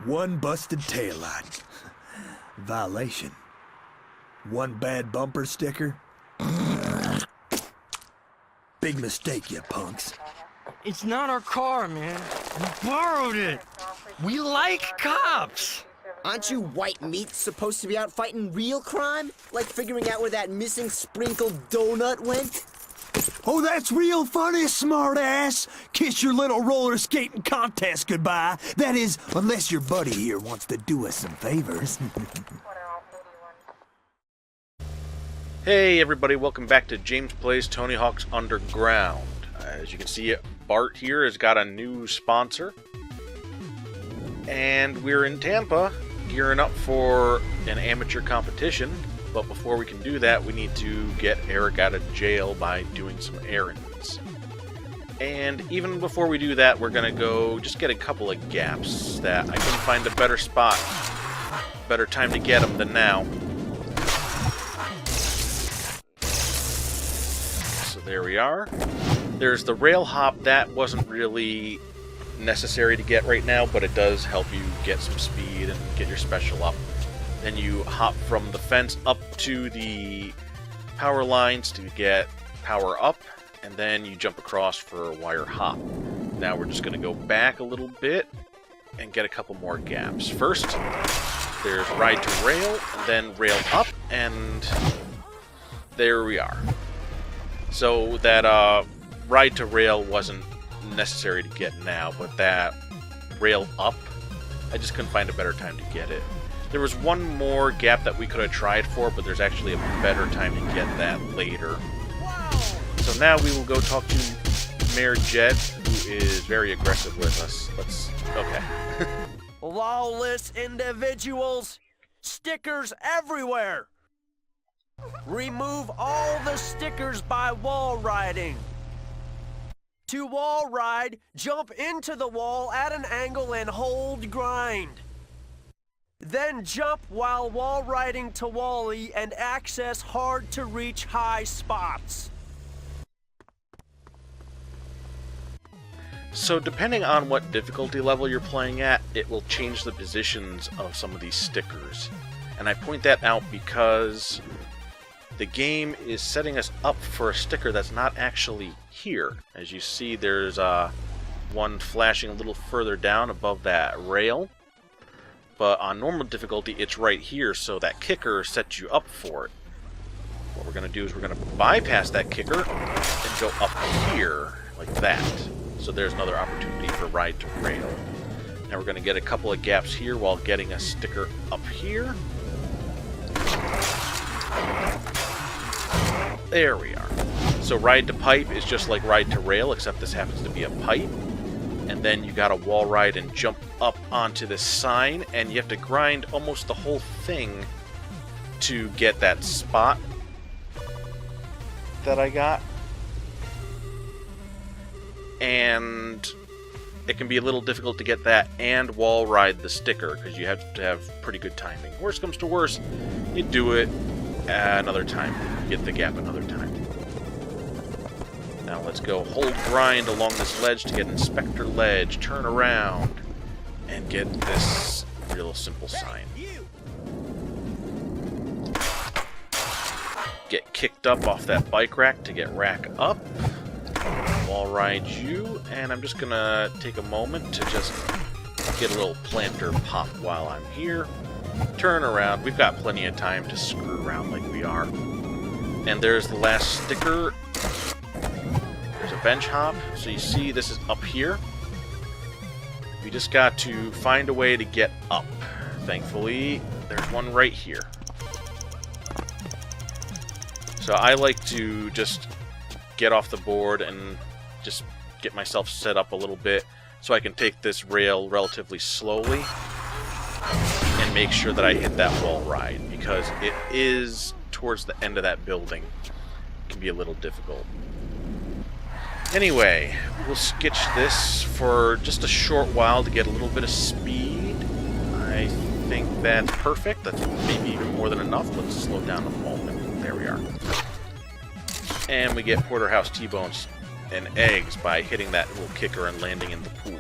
One busted taillight. Violation. One bad bumper sticker. Big mistake, you punks. It's not our car, man. We borrowed it. We like cops. Aren't you white meats supposed to be out fighting real crime? Like figuring out where that missing sprinkled donut went? Oh, that's real funny, smartass. Kiss your little roller skating contest goodbye. That is, unless your buddy here wants to do us some favors. Hey everybody, welcome back to James Plays Tony Hawk's Underground. As you can see, Bart here has got a new sponsor. And we're in Tampa, gearing up for an amateur competition. But before we can do that, we need to get Eric out of jail by doing some errands. And even before we do that, we're going to go just get a couple of gaps that I couldn't find a better spot, better time to get them than now. So there we are. There's the rail hop. That wasn't really necessary to get right now, but it does help you get some speed and get your special up. Then you hop from the fence up to the power lines to get power up, and then you jump across for a wire hop. Now we're just going to go back a little bit and get a couple more gaps. First, there's ride to rail, and then rail up, and there we are. So that ride to rail wasn't necessary to get now, but that rail up, I just couldn't find a better time to get it. There was one more gap that we could have tried for, but there's actually a better time to get that later. So now we will go talk to Mayor Jett, who is very aggressive with us. Okay. Lawless individuals! Stickers everywhere! Remove all the stickers by wall riding. To wall ride, jump into the wall at an angle and hold grind. Then jump while wall riding to Wally and access hard-to-reach high spots. So depending on what difficulty level you're playing at, it will change the positions of some of these stickers. And I point that out because the game is setting us up for a sticker that's not actually here. As you see, there's one flashing a little further down above that rail. But on normal difficulty, it's right here, so that kicker sets you up for it. What we're going to do is we're going to bypass that kicker and go up here, like that. So there's another opportunity for ride to rail. Now we're going to get a couple of gaps here while getting a sticker up here. There we are. So ride to pipe is just like ride to rail, except this happens to be a pipe. And then you gotta wall ride and jump up onto this sign, and you have to grind almost the whole thing to get that spot that I got. And it can be a little difficult to get that and wall ride the sticker, because you have to have pretty good timing. Worst comes to worst, you do it another time. Get the gap another time. Now let's go hold grind along this ledge to get Inspector Ledge, turn around, and get this real simple sign. Get kicked up off that bike rack to get rack up. Wall ride you, and I'm just gonna take a moment to just get a little planter pop while I'm here. Turn around, we've got plenty of time to screw around like we are. And there's the last sticker. Bench hop, so you see this is up here. We just got to find a way to get up. Thankfully, there's one right here. So I like to just get off the board and just get myself set up a little bit so I can take this rail relatively slowly and make sure that I hit that wall ride, because it is towards the end of that building. It can be a little difficult. Anyway, we'll sketch this for just a short while to get a little bit of speed. I think that's perfect. That's maybe even more than enough. Let's slow down a moment. There we are. And we get porterhouse T-bones and eggs by hitting that little kicker and landing in the pool.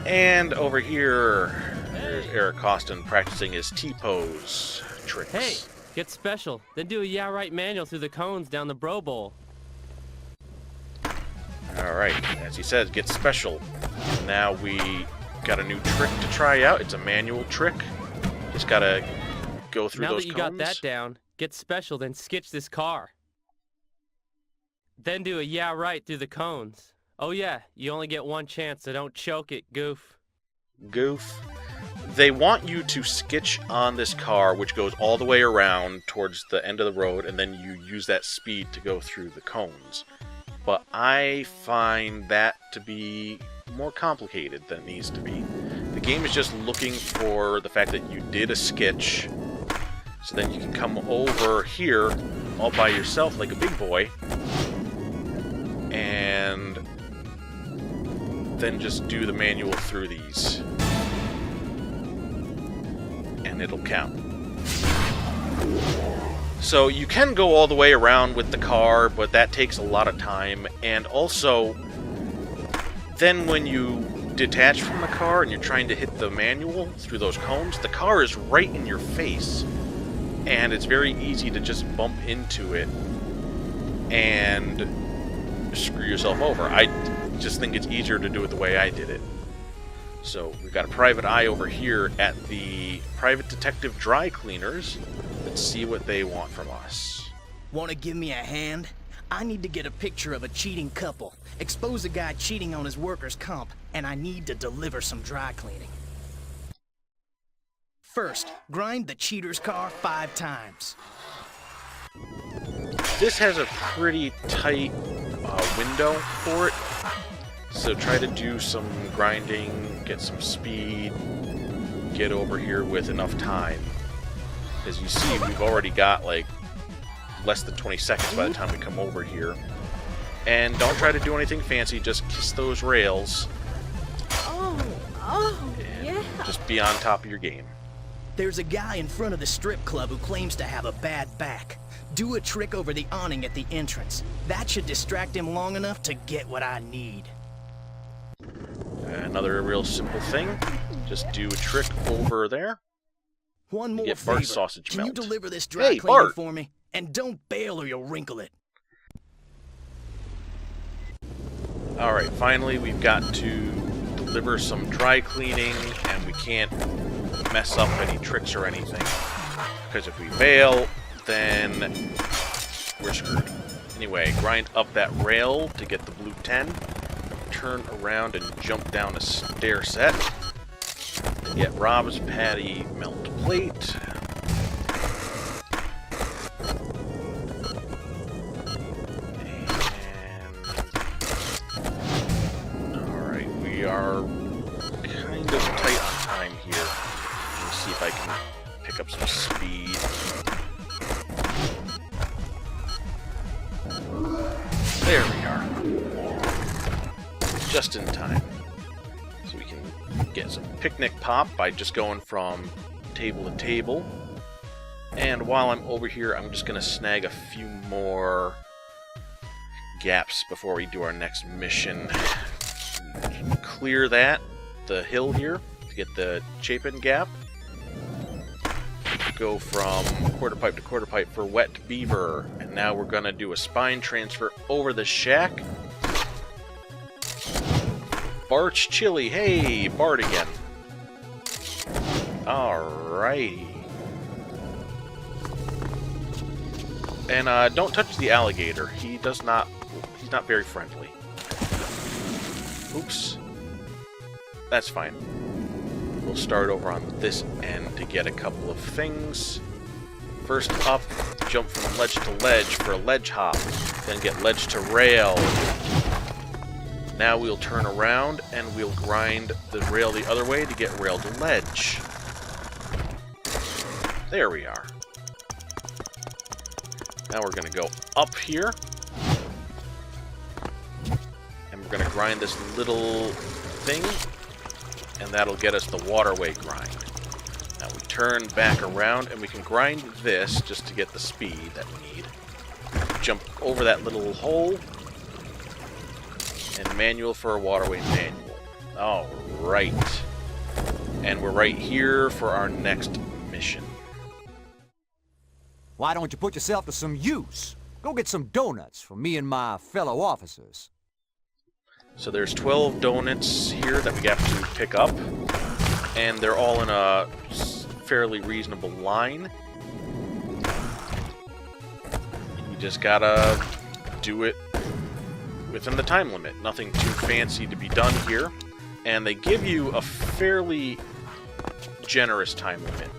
And over here, there's Eric Koston practicing his T-pose tricks. Hey, get special. Then do a yeah right manual through the cones down the bro bowl. Alright, as he says, get special. Now we got a new trick to try out. It's a manual trick. Just gotta go through Now those that you cones. got that down, get special, then sketch this car. Then do a yeah right through the cones. Oh yeah, you only get one chance, so don't choke it, goof. Goof. They want you to skitch on this car, which goes all the way around towards the end of the road, and then you use that speed to go through the cones. But I find that to be more complicated than it needs to be. The game is just looking for the fact that you did a sketch, so then you can come over here all by yourself like a big boy, and then just do the manual through these. And it'll count. So you can go all the way around with the car, but that takes a lot of time. And also, then when you detach from the car and you're trying to hit the manual through those cones, the car is right in your face. And it's very easy to just bump into it and screw yourself over. I just think it's easier to do it the way I did it. So we've got a private eye over here at the private detective dry cleaners. Let's see what they want from us. Want to give me a hand? I need to get a picture of a cheating couple, expose a guy cheating on his workers' comp, and I need to deliver some dry cleaning. First, grind the cheater's car 5 times. This has a pretty tight window for it, so try to do some grinding, get some speed, get over here with enough time. As you see, we've already got like less than 20 seconds by the time we come over here. And don't try to do anything fancy, just kiss those rails. Yeah. Just be on top of your game. There's a guy in front of the strip club who claims to have a bad back. Do a trick over the awning at the entrance. That should distract him long enough to get what I need. Another real simple thing. Just do a trick over there. One more get favor. Bart's sausage Can melt. you deliver this dry Hey, cleaner Bart. for me? And don't bail or you'll wrinkle it. Alright, finally we've got to deliver some dry cleaning, and we can't mess up any tricks or anything. Because if we bail, then we're screwed. Anyway, grind up that rail to get the blue 10. Turn around and jump down a stair set. Get Rob's patty melt plate. Alright, we are kind of tight on time here. Let me see if I can pick up some speed. There we are. Just in time. So we can get some picnic pop by just going from table to table. And while I'm over here, I'm just going to snag a few more gaps before we do our next mission. Clear that, the hill here, to get the Chapin gap. Go from quarter pipe to quarter pipe for wet beaver. And now we're going to do a spine transfer over the shack. Bart's chili. Hey, Bart again. Alrighty. And don't touch the alligator. He's not very friendly. Oops. That's fine. We'll start over on this end to get a couple of things. First up, jump from ledge to ledge for a ledge hop. Then get ledge to rail. Now we'll turn around and we'll grind the rail the other way to get rail to ledge. There we are. Now we're going to go up here. And we're going to grind this little thing. And that'll get us the waterway grind. Now we turn back around, and we can grind this just to get the speed that we need. Jump over that little hole, and manual for a waterway manual. Alright. And we're right here for our next mission. Why don't you put yourself to some use? Go get some donuts for me and my fellow officers. So there's 12 donuts here that we have to pick up, and they're all in a fairly reasonable line. You just gotta do it within the time limit. Nothing too fancy to be done here. And they give you a fairly generous time limit.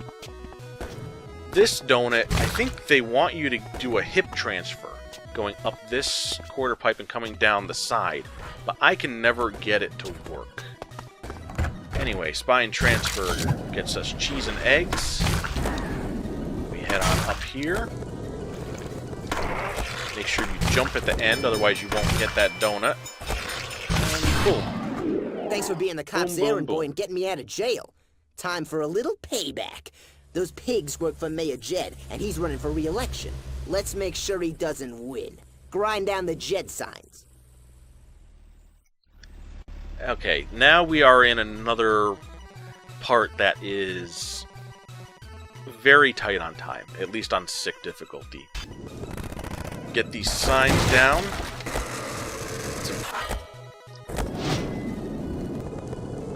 This donut, I think they want you to do a hip transfer, going up this quarter pipe and coming down the side, but I can never get it to work. Anyway, spine transfer gets us cheese and eggs. We head on up here. Make sure you jump at the end, otherwise you won't get that donut. And boom. Thanks for being the cops' Boom, boom, errand boy boom. and getting me out of jail. Time for a little payback. Those pigs work for Mayor Jett, and he's running for re-election. Let's make sure he doesn't win. Grind down the Jett signs. Okay, now we are in another part that is very tight on time, at least on sick difficulty. Get these signs down.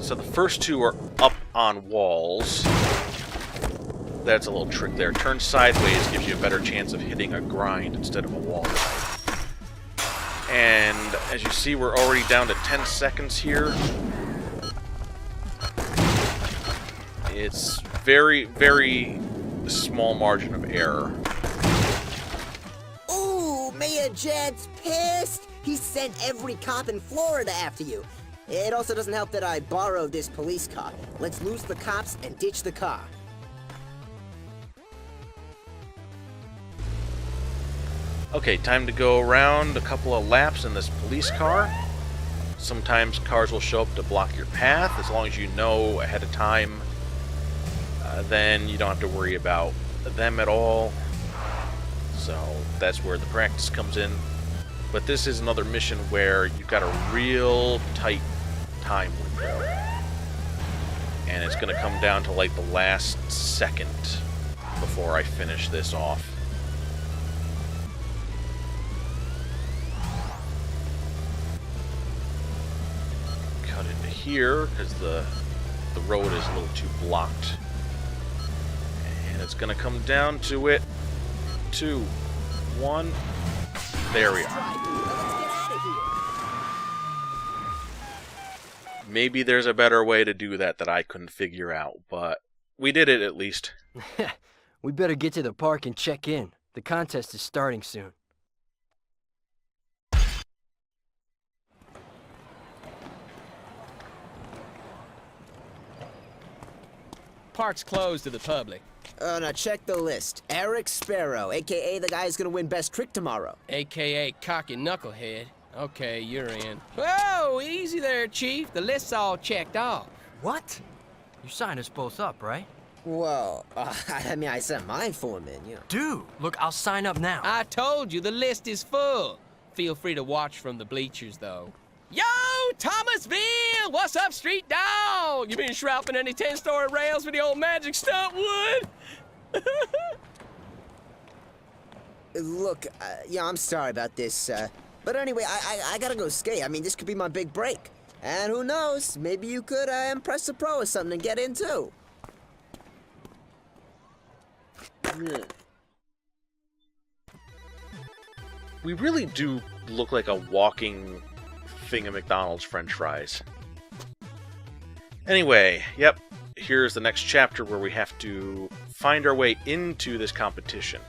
So the first two are up on walls. That's a little trick there. Turn sideways gives you a better chance of hitting a grind instead of a wall ride. And as you see, we're already down to 10 seconds here. It's very, very small margin of error. Ooh, Mayor Jett's pissed. He sent every cop in Florida after you. It also doesn't help that I borrowed this police car. Let's lose the cops and ditch the car. Okay, time to go around a couple of laps in this police car. Sometimes cars will show up to block your path. As long as you know ahead of time, then you don't have to worry about them at all. So that's where the practice comes in. But this is another mission where you've got a real tight time window. And it's going to come down to like the last second before I finish this off. Cut into here because the road is a little too blocked. And it's going to come down to it. 2, 1. There we are. Maybe there's a better way to do that I couldn't figure out, but we did it at least. We better get to the park and check in. The contest is starting soon. Park's closed to the public. Now check the list. Eric Sparrow, a.k.a. the guy who's gonna win Best Trick tomorrow. AKA cocky knucklehead. Okay, you're in. Whoa, easy there, Chief. The list's all checked off. What? You signed us both up, right? Whoa, I mean, I sent mine for him in, you know. Dude, look, I'll sign up now. I told you, the list is full. Feel free to watch from the bleachers, though. Yo, Thomasville! What's up, street dog? You been shrouding any 10-story rails with the old magic stunt wood? Look, yeah, I'm sorry about this, but anyway, I gotta go skate. I mean, this could be my big break. And who knows, maybe you could impress a pro or something and get in, too. We really do look like a walking thing of McDonald's French fries. Anyway, yep, here's the next chapter where we have to find our way into this competition.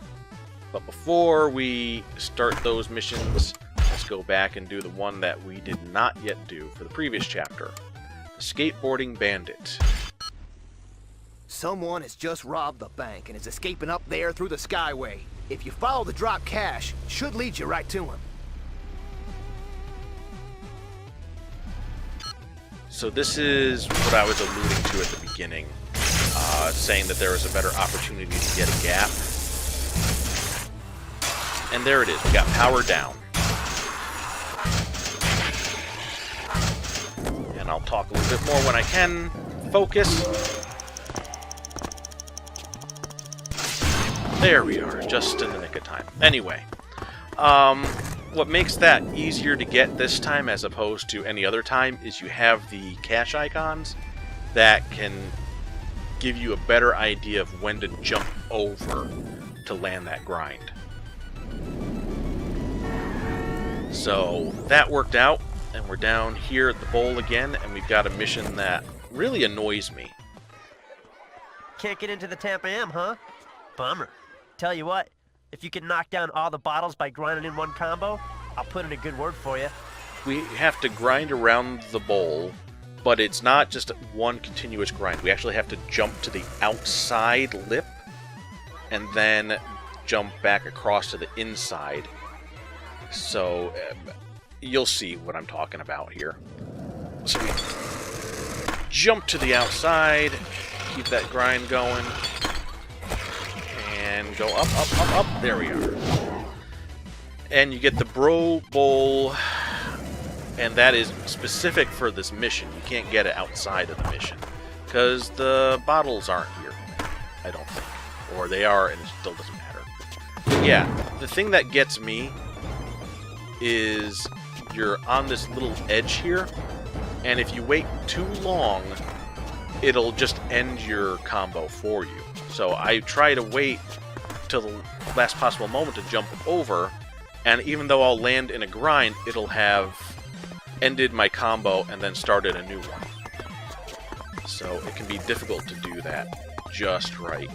But before we start those missions, let's go back and do the one that we did not yet do for the previous chapter. The Skateboarding Bandit. Someone has just robbed the bank and is escaping up there through the Skyway. If you follow the drop cash, it should lead you right to him. So this is what I was alluding to at the beginning. saying that there was a better opportunity to get a gap. And there it is. We got power down. And I'll talk a little bit more when I can. Focus. There we are, just in the nick of time. Anyway, what makes that easier to get this time as opposed to any other time is you have the cache icons that can give you a better idea of when to jump over to land that grind. So that worked out, and we're down here at the bowl again, and we've got a mission that really annoys me. Can't get into the Tampa M, huh? Bummer. Tell you what, if you can knock down all the bottles by grinding in one combo, I'll put in a good word for you. We have to grind around the bowl, but it's not just one continuous grind. We actually have to jump to the outside lip and then jump back across to the inside. So you'll see what I'm talking about here. So we jump to the outside, keep that grind going, and go up, up, up, up. There we are. And you get the Bro Bowl, and that is specific for this mission. You can't get it outside of the mission, because the bottles aren't here, I don't think. Or they are, and it still doesn't matter. But yeah, the thing that gets me is you're on this little edge here, and if you wait too long, it'll just end your combo for you. So I try to wait till the last possible moment to jump over, and even though I'll land in a grind, it'll have ended my combo and then started a new one. So it can be difficult to do that just right.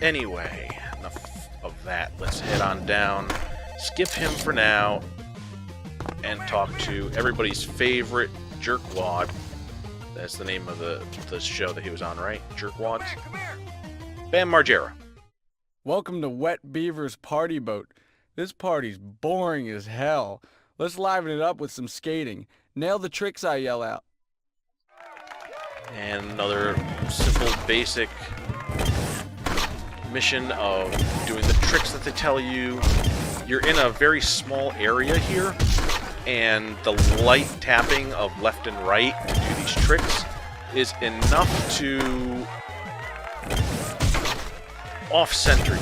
Anyway, enough of that. Let's head on down, skip him for now, and talk to everybody's favorite jerkwad. That's the name of the show that he was on, right? Jerkwads? Bam Margera. Welcome to Wet Beaver's Party Boat. This party's boring as hell. Let's liven it up with some skating. Nail the tricks I yell out. And another simple, basic mission of doing the tricks that they tell you. You're in a very small area here, and the light tapping of left and right to do these tricks is enough to off-center you.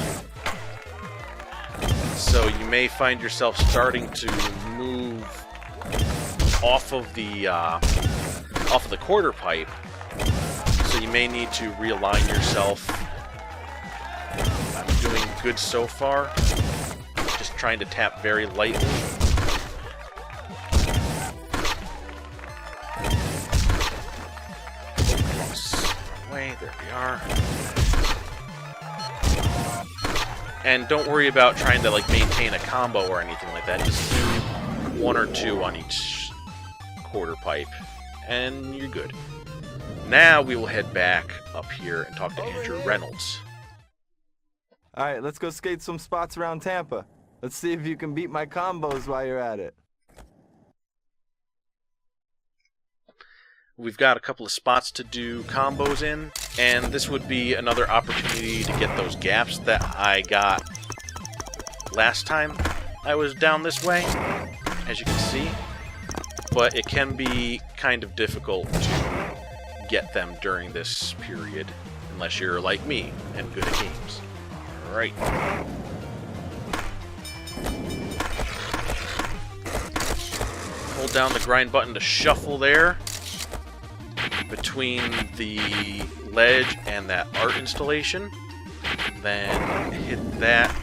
So you may find yourself starting to move off of the quarter pipe. So you may need to realign yourself. I'm doing good so far. Just trying to tap very lightly. There we are. And don't worry about trying to like maintain a combo or anything like that. Just do one or two on each quarter pipe, and you're good. Now we will head back up here and talk to Andrew Reynolds. Alright, let's go skate some spots around Tampa. Let's see if you can beat my combos while you're at it. We've got a couple of spots to do combos in, and this would be another opportunity to get those gaps that I got last time I was down this way, as you can see. But it can be kind of difficult to get them during this period, unless you're like me and good at games. Alright. Hold down the grind button to shuffle there between the ledge and that art installation. Then hit that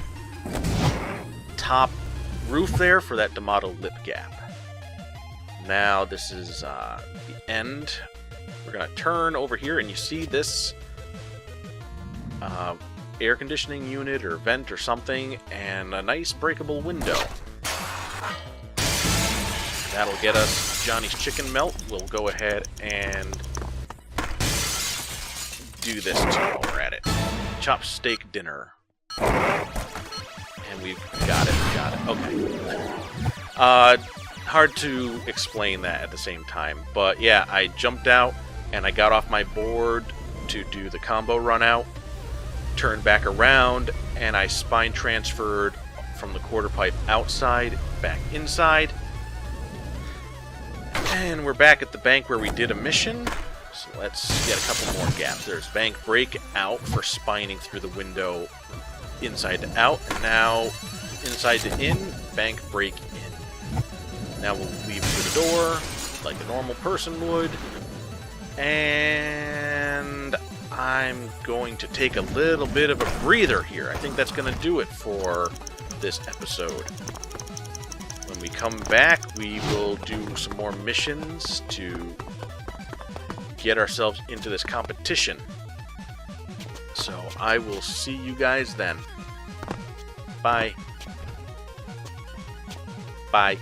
top roof there for that D'Amato lip gap. Now this is the end. We're going to turn over here, and you see this air conditioning unit or vent or something, and a nice breakable window. That'll get us Johnny's Chicken Melt. We'll go ahead and do this too while we're at it. Chopsteak dinner. And we've got it, Okay. Hard to explain that at the same time. But yeah, I jumped out and I got off my board to do the combo run out, turned back around, and I spine transferred from the quarter pipe outside back inside. And we're back at the bank where we did a mission. So let's get a couple more gaps. There's bank break out for spining through the window inside to out, and now inside to in, bank break in. Now we'll leave through the door like a normal person would. And I'm going to take a little bit of a breather here. I think that's going to do it for this episode. When we come back, we will do some more missions to get ourselves into this competition. So I will see you guys then. Bye. Bye.